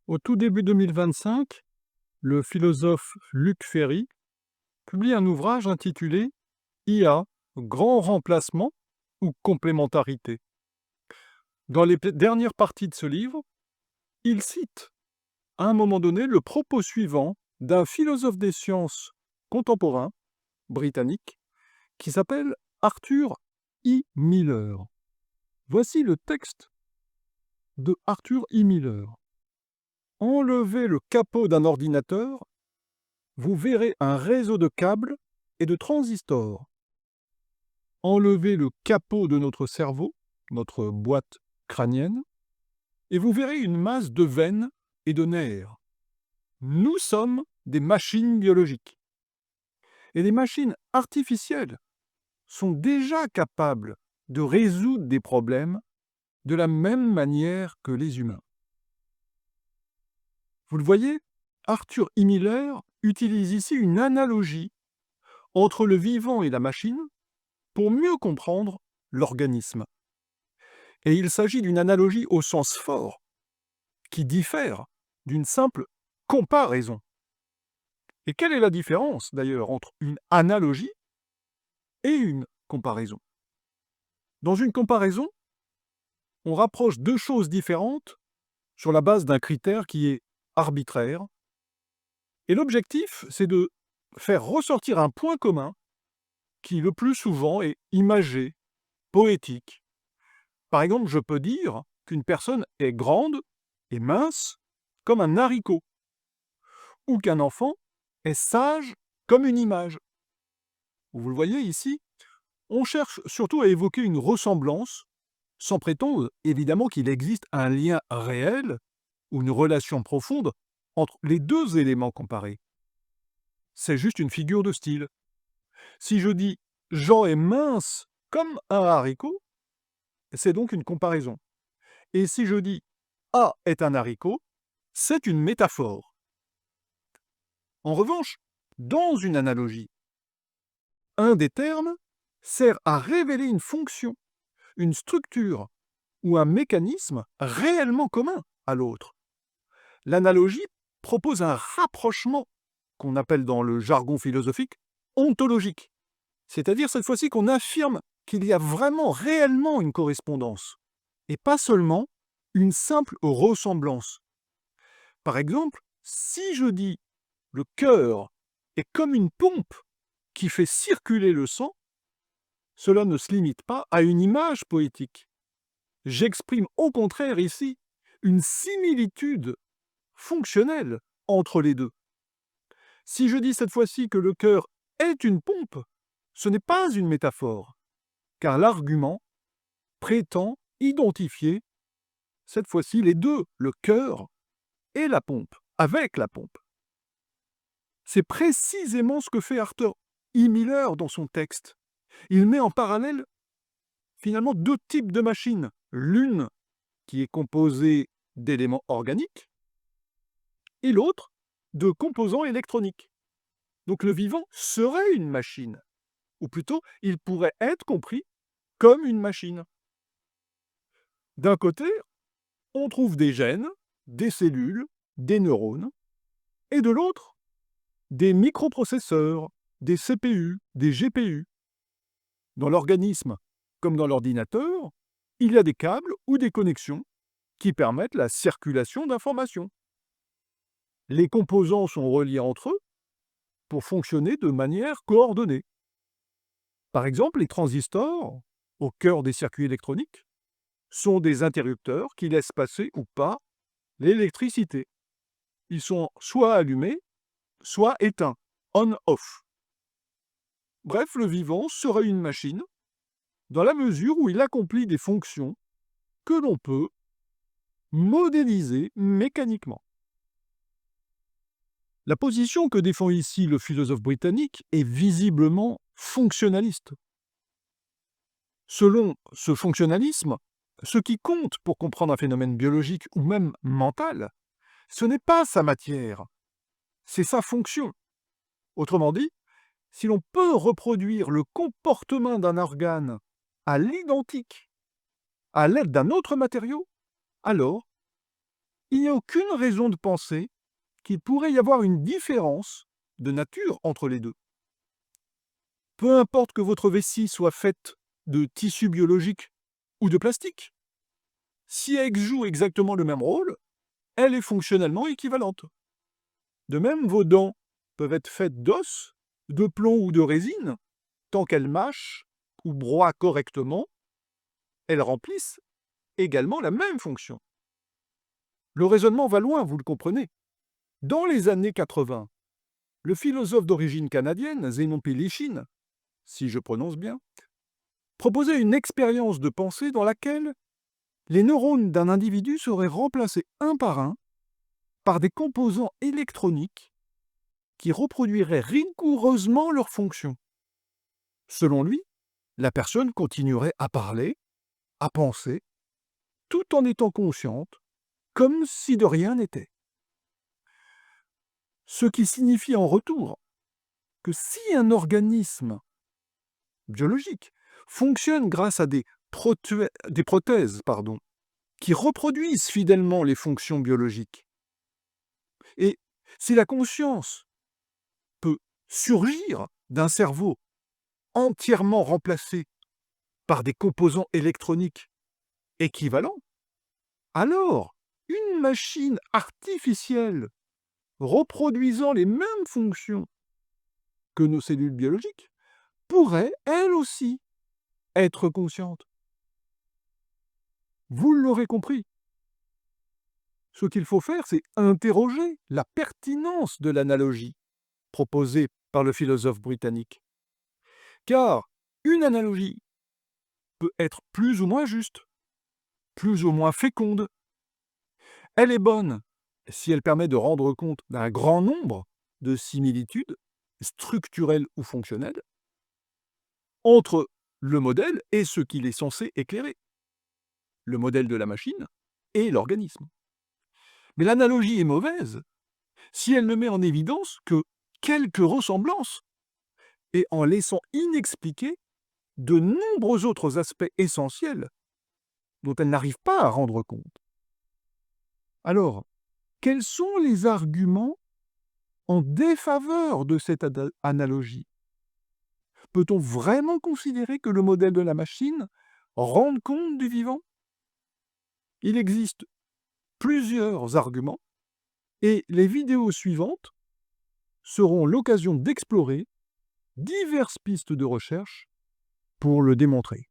Au tout début 2025, le philosophe Luc Ferry publie un ouvrage intitulé IA, grand remplacement ou complémentarité. Dans les dernières parties de ce livre, il cite à un moment donné le propos suivant d'un philosophe des sciences contemporain britannique qui s'appelle Arthur E. Miller. Voici le texte de Arthur E. Miller. Enlevez le capot d'un ordinateur, vous verrez un réseau de câbles et de transistors. Enlevez le capot de notre cerveau, notre boîte crânienne, et vous verrez une masse de veines et de nerfs. Nous sommes des machines biologiques. Et les machines artificielles sont déjà capables de résoudre des problèmes de la même manière que les humains. Vous le voyez, Arthur E. Miller utilise ici une analogie entre le vivant et la machine pour mieux comprendre l'organisme. Et il s'agit d'une analogie au sens fort, qui diffère d'une simple comparaison. Et quelle est la différence, d'ailleurs, entre une analogie et une comparaison? Dans une comparaison, on rapproche deux choses différentes sur la base d'un critère qui est arbitraire, et l'objectif, c'est de faire ressortir un point commun qui, le plus souvent, est imagé, poétique. Par exemple, je peux dire qu'une personne est grande et mince comme un haricot, ou qu'un enfant est sage comme une image. Vous le voyez ici, on cherche surtout à évoquer une ressemblance, sans prétendre évidemment qu'il existe un lien réel ou une relation profonde entre les deux éléments comparés. C'est juste une figure de style. Si je dis Jean est mince comme un haricot, c'est donc une comparaison. Et si je dis A est un haricot, c'est une métaphore. En revanche, dans une analogie, un des termes sert à révéler une fonction, une structure ou un mécanisme réellement commun à l'autre. L'analogie propose un rapprochement qu'on appelle dans le jargon philosophique ontologique, c'est-à-dire cette fois-ci qu'on affirme qu'il y a vraiment réellement une correspondance, et pas seulement une simple ressemblance. Par exemple, si je dis le cœur est comme une pompe qui fait circuler le sang, cela ne se limite pas à une image poétique. J'exprime au contraire ici une similitude fonctionnelle entre les deux. Si je dis cette fois-ci que le cœur est une pompe, ce n'est pas une métaphore, car l'argument prétend identifier cette fois-ci les deux, le cœur et la pompe, avec la pompe. C'est précisément ce que fait Arthur E. Miller dans son texte. Il met en parallèle finalement deux types de machines. L'une qui est composée d'éléments organiques et l'autre de composants électroniques. Donc le vivant serait une machine, ou plutôt il pourrait être compris comme une machine. D'un côté, on trouve des gènes, des cellules, des neurones, et de l'autre, des microprocesseurs, des CPU, des GPU. Dans l'organisme, comme dans l'ordinateur, il y a des câbles ou des connexions qui permettent la circulation d'informations. Les composants sont reliés entre eux pour fonctionner de manière coordonnée. Par exemple, les transistors, au cœur des circuits électroniques, sont des interrupteurs qui laissent passer ou pas l'électricité. Ils sont soit allumés, soit éteints, on-off. Bref, le vivant serait une machine, dans la mesure où il accomplit des fonctions que l'on peut modéliser mécaniquement. La position que défend ici le philosophe britannique est visiblement fonctionnaliste. Selon ce fonctionnalisme, ce qui compte pour comprendre un phénomène biologique ou même mental, ce n'est pas sa matière, c'est sa fonction. Autrement dit, si l'on peut reproduire le comportement d'un organe à l'identique, à l'aide d'un autre matériau, alors il n'y a aucune raison de penser qu'il pourrait y avoir une différence de nature entre les deux. Peu importe que votre vessie soit faite de tissu biologique ou de plastique, si elle joue exactement le même rôle, elle est fonctionnellement équivalente. De même, vos dents peuvent être faites d'os, de plomb ou de résine, tant qu'elles mâchent ou broient correctement, elles remplissent également la même fonction. Le raisonnement va loin, vous le comprenez. Dans les années 80, le philosophe d'origine canadienne, Zénon Pélichine, si je prononce bien, proposait une expérience de pensée dans laquelle les neurones d'un individu seraient remplacés un par des composants électroniques qui reproduiraient rigoureusement leurs fonctions. Selon lui, la personne continuerait à parler, à penser, tout en étant consciente, comme si de rien n'était. Ce qui signifie en retour que si un organisme biologique fonctionne grâce à des prothèses qui reproduisent fidèlement les fonctions biologiques, et si la conscience peut surgir d'un cerveau entièrement remplacé par des composants électroniques équivalents, alors une machine artificielle reproduisant les mêmes fonctions que nos cellules biologiques pourrait, elle aussi, être consciente. Vous l'aurez compris. Ce qu'il faut faire, c'est interroger la pertinence de l'analogie proposée par le philosophe britannique. Car une analogie peut être plus ou moins juste, plus ou moins féconde. Elle est bonne si elle permet de rendre compte d'un grand nombre de similitudes, structurelles ou fonctionnelles, entre le modèle et ce qu'il est censé éclairer, le modèle de la machine et l'organisme. Mais l'analogie est mauvaise si elle ne met en évidence que quelques ressemblances et en laissant inexpliqués de nombreux autres aspects essentiels dont elle n'arrive pas à rendre compte. Alors, quels sont les arguments en défaveur de cette analogie? Peut-on vraiment considérer que le modèle de la machine rende compte du vivant? Il existe plusieurs arguments et les vidéos suivantes seront l'occasion d'explorer diverses pistes de recherche pour le démontrer.